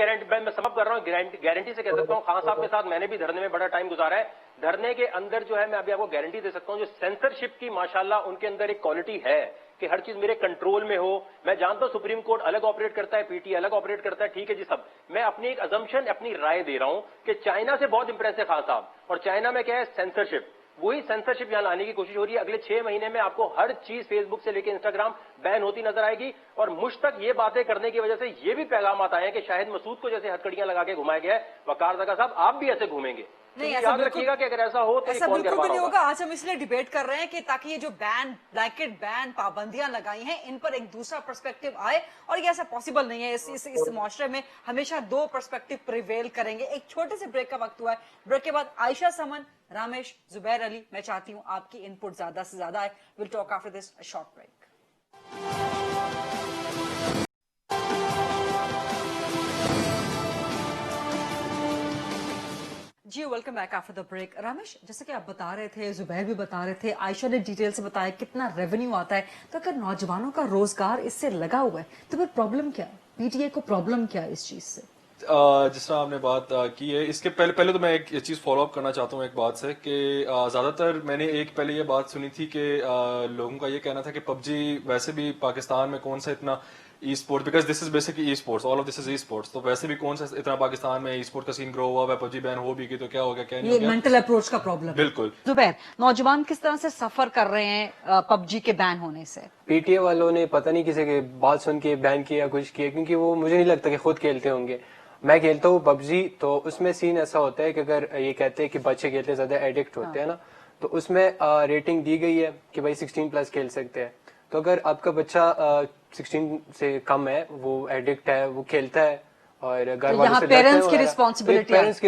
समझ कर रहा हूँ, गारंटी से कह सकता हूँ, खान साहब के साथ मैंने भी धरने में बड़ा टाइम गुजारा है। धरने के अंदर जो है मैं अभी आपको गारंटी दे सकता हूँ, जो सेंसरशिप की माशाल्लाह उनके अंदर एक क्वालिटी है कि हर चीज मेरे कंट्रोल में हो। मैं जानता हूं सुप्रीम कोर्ट अलग ऑपरेट करता है, पीटी अलग ऑपरेट करता है, ठीक है जी सब। मैं अपनी एक अजम्पशन, अपनी राय दे रहा हूं कि चाइना से बहुत इंप्रेस है खान साहब, और चाइना में क्या है? सेंसरशिप। वही सेंसरशिप यहां लाने की कोशिश हो रही है। अगले 6 महीने में आपको हर चीज फेसबुक से लेकर इंस्टाग्राम बैन होती नजर आएगी। और मुझ तक ये बातें करने की वजह से ये भी पैगाम आता है कि शाहिद मसूद को जैसे हथकड़ियां लगा के घुमाया गया है, वकार ज़का साहब आप भी ऐसे घूमेंगे। नहीं, याद रखिएगा कि अगर ऐसा हो तो ऐसा बिल्कुल भी नहीं होगा। आज हम इसलिए डिबेट कर रहे हैं कि ताकि ये जो ब्लैंकेट बैन पाबंदियां लगाई हैं इन पर एक दूसरा पर्सपेक्टिव आए, और ये ऐसा पॉसिबल नहीं है। इस मुआशरे में हमेशा 2 पर्सपेक्टिव प्रिवेल करेंगे। एक छोटे से ब्रेक का वक्त हुआ है। ब्रेक के बाद आयशा समन, रामेश, जुबैर अली, मैं चाहती हूँ आपकी इनपुट ज्यादा से ज्यादा है। Will talk after this short break. जी welcome back after the break. Ramesh, जैसे कि आप बता रहे थे, जुबैर भी बता रहे थे, आयशा ने डिटेल से बताया कितना रेवेन्यू आता है, तो अगर नौजवानों का रोजगार इससे लगा हुआ है तो फिर प्रॉब्लम क्या है? पीटीए को प्रॉब्लम क्या है इस चीज से? जिस तरह आपने बात की है, इसके पहले तो मैं एक चीज फॉलो अप करना चाहता हूँ एक बात से कि ज्यादातर मैंने पहले ये बात सुनी थी कि लोगों का ये कहना था कि पबजी वैसे भी पाकिस्तान में कौन सा इतना esport, because this is basically esports, all of this is esports. तो वैसे भी कौन सा इतना पाकिस्तान में ई स्पोर्ट का सीन ग्रो हुआ है, पबजी बैन हो भी गई तो क्या हो गया, क्या नहीं ये हो गया, मेंटल अप्रोच का प्रॉब्लम है। बिल्कुल। जुबैर, नौजवान किस तरह से सफर कर रहे हैं पबजी के बैन होने से? पीटीए वालों ने पता नहीं किसी की बात सुन के बैन किया, कुछ किया, क्योंकि वो मुझे नहीं लगता कि खुद खेलते होंगे। मैं खेलता हूँ पबजी, तो उसमें सीन ऐसा होता है कि अगर ये कहते हैं कि बच्चे खेलते ज्यादा एडिक्ट होते हैं ना, तो उसमें रेटिंग दी गई है कि भाई 16+ खेल सकते हैं। तो अगर आपका बच्चा 16 से कम है, वो एडिक्ट है, वो खेलता है और घर वालों से पेरेंट्स की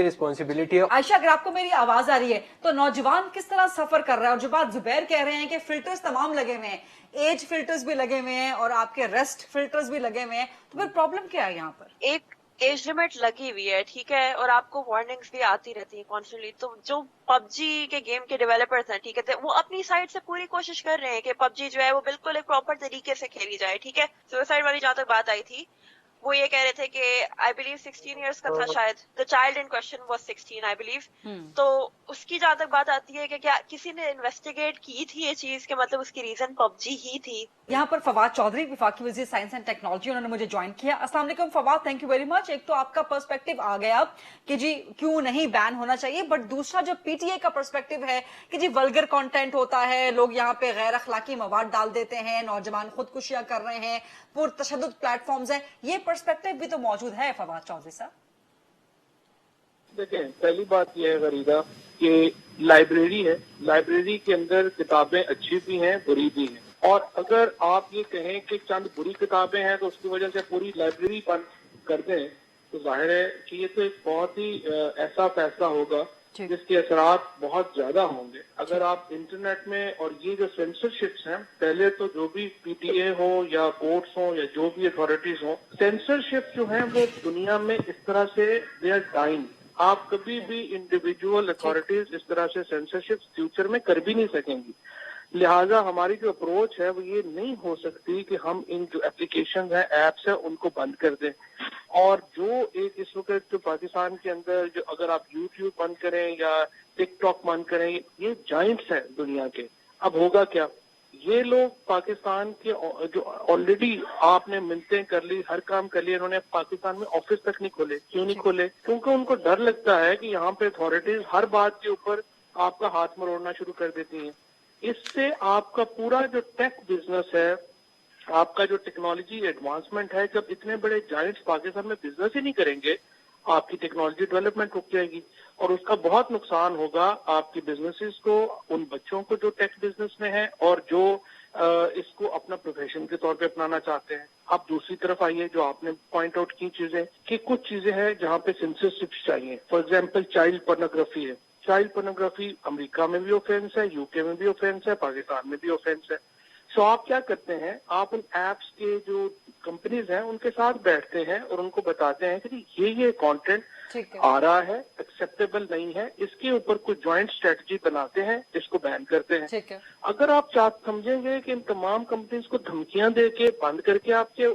रिस्पॉन्सिबिलिटी है। आयशा, अगर आपको मेरी आवाज आ रही है तो नौजवान किस तरह सफर कर रहा है? और जो बात जुबैर कह रहे हैं कि फिल्टर्स तमाम लगे हुए हैं, एज फिल्टर्स भी लगे हुए हैं और आपके रेस्ट फिल्टर्स भी लगे हुए हैं, तो फिर प्रॉब्लम क्या है यहाँ पर? एक एज लिमिट लगी हुई है, ठीक है, और आपको वार्निंग्स भी आती रहती हैं कॉन्स्टेंटली। तो जो पबजी के गेम के डेवलपर्स हैं, ठीक है, वो अपनी साइड से पूरी कोशिश कर रहे हैं कि पबजी जो है वो बिल्कुल एक प्रॉपर तरीके से खेली जाए, ठीक है। सुसाइड वाली जहां तक बात आई थी, वो ये कह रहे थे कि आई बिलीव 16 इयर्स का था शायद, the child in question was 16 I believe. तो उसकी जहां तक बात आती है कि क्या किसी ने इन्वेस्टिगेट की थी ये चीज के मतलब उसकी रीजन पबजी ही थी? यहाँ पर फवाद चौधरी, वफाकी वजीर साइंस एंड टेक्नोलॉजी, उन्होंने मुझे ज्वाइन किया। अस्सलाम वालेकुम Fawad, thank you very much. एक तो आपका पर्सपेक्टिव आ गया कि जी क्यों नहीं बैन होना चाहिए, बट दूसरा जो पीटीए का पर्सपेक्टिव है कि जी वल्गर कंटेंट होता है, लोग यहाँ पे गैर अखलाकी मवाद डाल देते हैं, नौजवान खुदकुशियां कर रहे हैं, पुरतशद्दुद प्लेटफॉर्म्स हैं, ये पर्सपेक्टिव भी तो मौजूद है फवाद चौधरी साहब। देखें, पहली बात यह है गरीदा कि लाइब्रेरी है, लाइब्रेरी के अंदर किताबें अच्छी भी हैं, बुरी भी हैं, और अगर आप ये कहें कि चंद बुरी किताबें हैं तो उसकी वजह से पूरी लाइब्रेरी बंद कर दें, तो जाहिर है कि ये तो एक बहुत ही ऐसा फैसला होगा जिसके असरात बहुत ज्यादा होंगे। अगर आप इंटरनेट में, और ये जो सेंसरशिप्स हैं, पहले तो जो भी पीटीए हो या कोर्ट्स हो या जो भी अथॉरिटीज हो, सेंसरशिप जो है वो दुनिया में इस तरह से दे आर डाइंग। आप कभी भी इंडिविजुअल अथॉरिटीज इस तरह से सेंसरशिप फ्यूचर में कर भी नहीं सकेंगी। लिहाजा हमारी जो अप्रोच है वो ये नहीं हो सकती कि हम इन जो एप्लीकेशन है, एप्स है, उनको बंद कर दें। और जो एक इस वक्त जो पाकिस्तान के अंदर जो, अगर आप यूट्यूब बंद करें या टिकटॉक बंद करें, ये जाइंट्स हैं दुनिया के। अब होगा क्या, ये लोग पाकिस्तान के जो ऑलरेडी आपने मिलतें कर ली, हर काम कर लिया, इन्होंने पाकिस्तान में ऑफिस तक नहीं खोले। क्यों नहीं खोले? क्योंकि उनको डर लगता है कि यहाँ पे अथॉरिटीज हर बात के ऊपर आपका हाथ मरोड़ना शुरू कर देती हैं। इससे आपका पूरा जो टेक बिजनेस है, आपका जो टेक्नोलॉजी एडवांसमेंट है, जब इतने बड़े जायंट्स पाकिस्तान में बिजनेस ही नहीं करेंगे, आपकी टेक्नोलॉजी डेवलपमेंट रुक जाएगी और उसका बहुत नुकसान होगा आपकी बिजनेसेस को, उन बच्चों को जो टेक बिजनेस में है और जो इसको अपना प्रोफेशन के तौर पे अपनाना चाहते हैं। आप दूसरी तरफ आइए, जो आपने पॉइंट आउट की चीजें, कि कुछ चीजें हैं जहाँ पे सेंसरशिप चाहिए। फॉर एग्जाम्पल चाइल्ड पोर्नोग्राफी है। चाइल्ड पोर्नोग्राफी अमेरिका में भी ऑफेंस है, यूके में भी ऑफेंस है, पाकिस्तान में भी ऑफेंस है। सो आप क्या करते हैं, आप उन एप्स के जो कंपनीज हैं उनके साथ बैठते हैं और उनको बताते हैं कि ये कंटेंट आ रहा है, एक्सेप्टेबल नहीं है, इसके ऊपर कुछ ज्वाइंट स्ट्रेटजी बनाते हैं, इसको बैन करते हैं। ठीक है। अगर आप समझेंगे कि इन तमाम कंपनीज को धमकियां दे के बंद करके आपके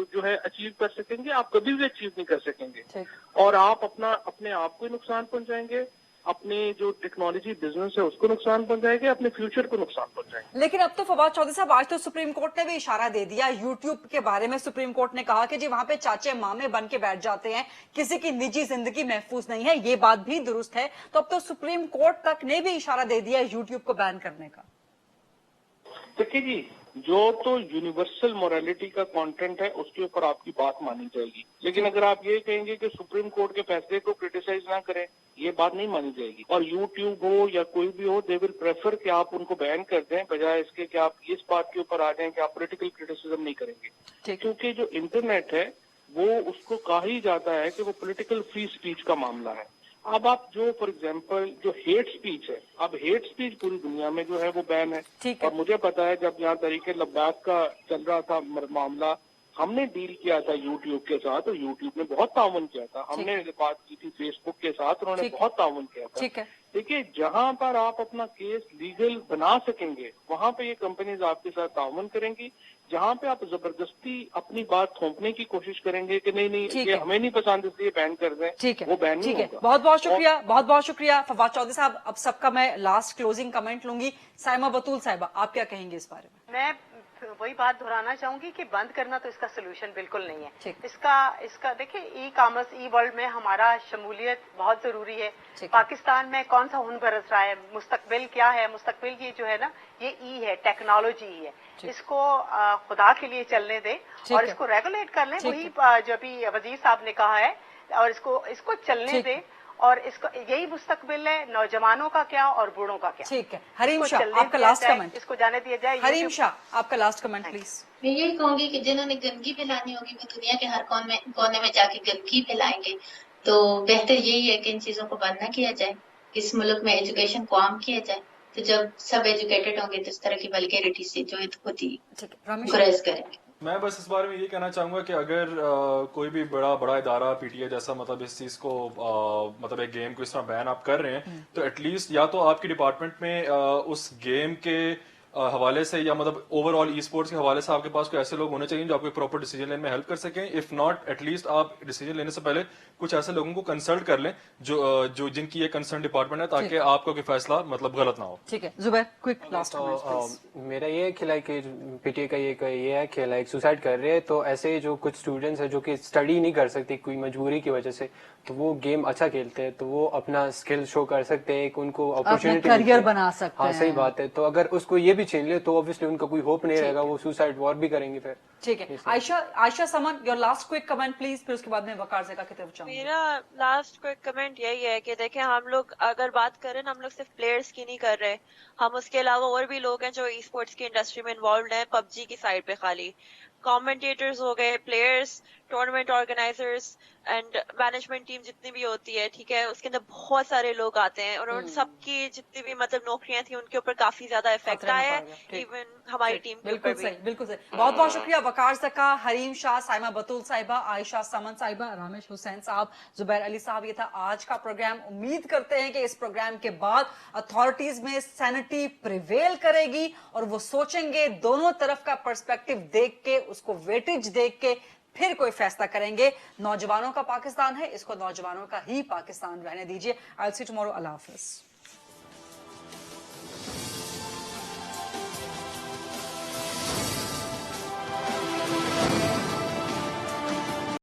जो है अचीव कर सकेंगे, आप कभी भी अचीव नहीं कर सकेंगे और आप अपने आप को नुकसान पहुंचाएंगे, अपने जो टेक्नोलॉजी बिजनेस है उसको नुकसान पहुंचाएंगे, अपने फ्यूचर को नुकसान पहुंचाएंगे। लेकिन अब तो फवाद चौधरी साहब, आज तो सुप्रीम कोर्ट ने भी इशारा दे दिया यूट्यूब के बारे में। सुप्रीम कोर्ट ने कहा कि जी वहां पे चाचे मामे बन के बैठ जाते हैं, किसी की निजी जिंदगी महफूज नहीं है। ये बात भी दुरुस्त है। तो अब तो सुप्रीम कोर्ट तक ने भी इशारा दे दिया यूट्यूब को बैन करने का। देखिए जी, जो तो यूनिवर्सल मोरालिटी का कंटेंट है उसके ऊपर आपकी बात मानी जाएगी, लेकिन अगर आप ये कहेंगे कि सुप्रीम कोर्ट के फैसले को क्रिटिसाइज ना करें, ये बात नहीं मानी जाएगी। और यूट्यूब हो या कोई भी हो, दे विल प्रेफर कि आप उनको बैन कर दें, बजाय इसके कि आप इस बात के ऊपर आ जाएं कि आप पॉलिटिकल क्रिटिसिज्म नहीं करेंगे। क्योंकि जो इंटरनेट है वो उसको कहा ही जाता है कि वो पॉलिटिकल फ्री स्पीच का मामला है। अब आप जो फॉर एग्जांपल जो हेट स्पीच है, अब हेट स्पीच पूरी दुनिया में जो है वो बैन है। और मुझे पता है जब यहाँ तरीके लद्दाख का चल रहा था मामला, हमने डील किया था यूट्यूब के साथ और यूट्यूब ने बहुत ताउन किया था। हमने बात की थी फेसबुक के साथ, उन्होंने बहुत ताउन किया था। देखिए, जहाँ पर आप अपना केस लीगल बना सकेंगे वहाँ पे ये कंपनीज आपके साथ ताउन करेंगी। जहाँ पे आप जबरदस्ती अपनी बात थोपने की कोशिश करेंगे कि नहीं ये हमें नहीं पसंद इसलिए बैन कर दें, वो बैन नहीं होगा। बहुत बहुत शुक्रिया, बहुत बहुत शुक्रिया फवाद चौधरी साहब। अब सबका मैं लास्ट क्लोजिंग कमेंट लूंगी। साइमा बतूल साहिबा, आप क्या कहेंगे इस बारे में? मैं वही बात दोहराना चाहूंगी कि बंद करना तो इसका सोल्यूशन बिल्कुल नहीं है। ठीक। इसका देखिए, ई कॉमर्स, ई वर्ल्ड में हमारा शमूलियत बहुत जरूरी है। पाकिस्तान में कौन सा हुन बरस रहा है, मुस्तकबिल क्या है, मुस्तकबिल की जो है ना, ये ई है, टेक्नोलॉजी है। इसको खुदा के लिए चलने दे और इसको रेगुलेट कर लें, वही जो अभी वजीर साहब ने कहा है, और इसको चलने दे। और इसको यही मुस्तकबिल है, नौजवानों का क्या और बूढ़ों का क्या। ठीक है, हरीम शाह आपका लास्ट कमेंट। इसको जाने दिया जाए। हरीम शाह आपका लास्ट कमेंट प्लीज। मैं यही कहूंगी कि जिन्होंने गंदगी फैलानी होगी वो दुनिया के हर कोने में जाके गंदगी फैलाएंगे। तो बेहतर यही है कि इन चीजों को बंद न किया जाए, इस मुल्क में एजुकेशन को आम किया जाए। तो जब सब एजुकेटेड होंगे तो इस तरह की वल्गैरिटी से जो है खुद ही गुरेज करेंगे। मैं बस इस बारे में ये कहना चाहूंगा कि अगर कोई भी बड़ा इदारा पीटीए जैसा मतलब इस चीज को मतलब एक गेम को इस तरह बैन आप कर रहे हैं, तो एटलीस्ट या तो आपके डिपार्टमेंट में उस गेम के हवाले से या मतलब ओवरऑल ई स्पोर्ट्स के हवाले से आपके पास कोई ऐसे लोग होने चाहिए जो आपको प्रॉपर डिसीजन लेने में हेल्प कर सकें। इफ नॉट, एटलीस्ट आप डिसीजन लेने से पहले कुछ ऐसे लोगों को कंसल्ट कर लें जो जिनकी ये कंसर्न डिपार्टमेंट है, ताकि आपका कोई फैसला मतलब गलत ना हो। ठीक है जुबैर, क्विक लास्ट मेरा ये खिला कि पीटीए का ये है कि लाइक सुसाइड कर रहे हैं, तो ऐसे जो कुछ स्टूडेंट्स हैं जो कि स्टडी नहीं कर सकते कोई मजबूरी की वजह से, तो वो गेम अच्छा खेलते हैं, तो वो अपना स्किल शो कर सकते हैं, उनको अपॉर्चुनिटी, करियर बना सकते हैं। हाँ सही बात है। तो अगर उसको ये भी छीन ले तो ऑब्वियसली उनका कोई होप नहीं रहेगा, वो सुसाइड वॉर भी करेंगे फिर। ठीक है, Ayesha Saman, your last quick comment please, फिर उसके बाद में वकार ज़ेका की तरफ जाऊंगी। मेरा लास्ट क्विक कमेंट यही है कि देखें, हम लोग अगर बात करें ना, हम लोग सिर्फ प्लेयर्स की नहीं कर रहे, हम उसके अलावा और भी लोग हैं जो ई स्पोर्ट्स की इंडस्ट्री में इन्वॉल्व हैं। पबजी की साइड पे खाली कमेंटेटर्स हो गए, players, tournament organisers and management team जितनी भी होती है, ठीक है, उसके अंदर बहुत सारे लोग आते हैं और उन सबकी जितनी भी मतलब नौकरियां थी उनके ऊपर काफी ज्यादा इफेक्ट आया है, इवन हमारी टीम के ऊपर भी। बिल्कुल सही, बहुत बहुत शुक्रिया वकार ज़ेका, हरीम शाह, साइमा बतूल साहिबा, आयशा समन साहिबा, रामेश हुसैन साहब, जुबैर अली साहब। ये था आज का प्रोग्राम। उम्मीद करते हैं कि इस प्रोग्राम के बाद अथॉरिटीज में सैनिटी प्रिवेल करेगी और वो सोचेंगे, दोनों तरफ का पर्सपेक्टिव देख के, उसको वेटेज देख के फिर कोई फैसला करेंगे। नौजवानों का पाकिस्तान है, इसको नौजवानों का ही पाकिस्तान रहने दीजिए। I will see tomorrow. Allah Hafiz.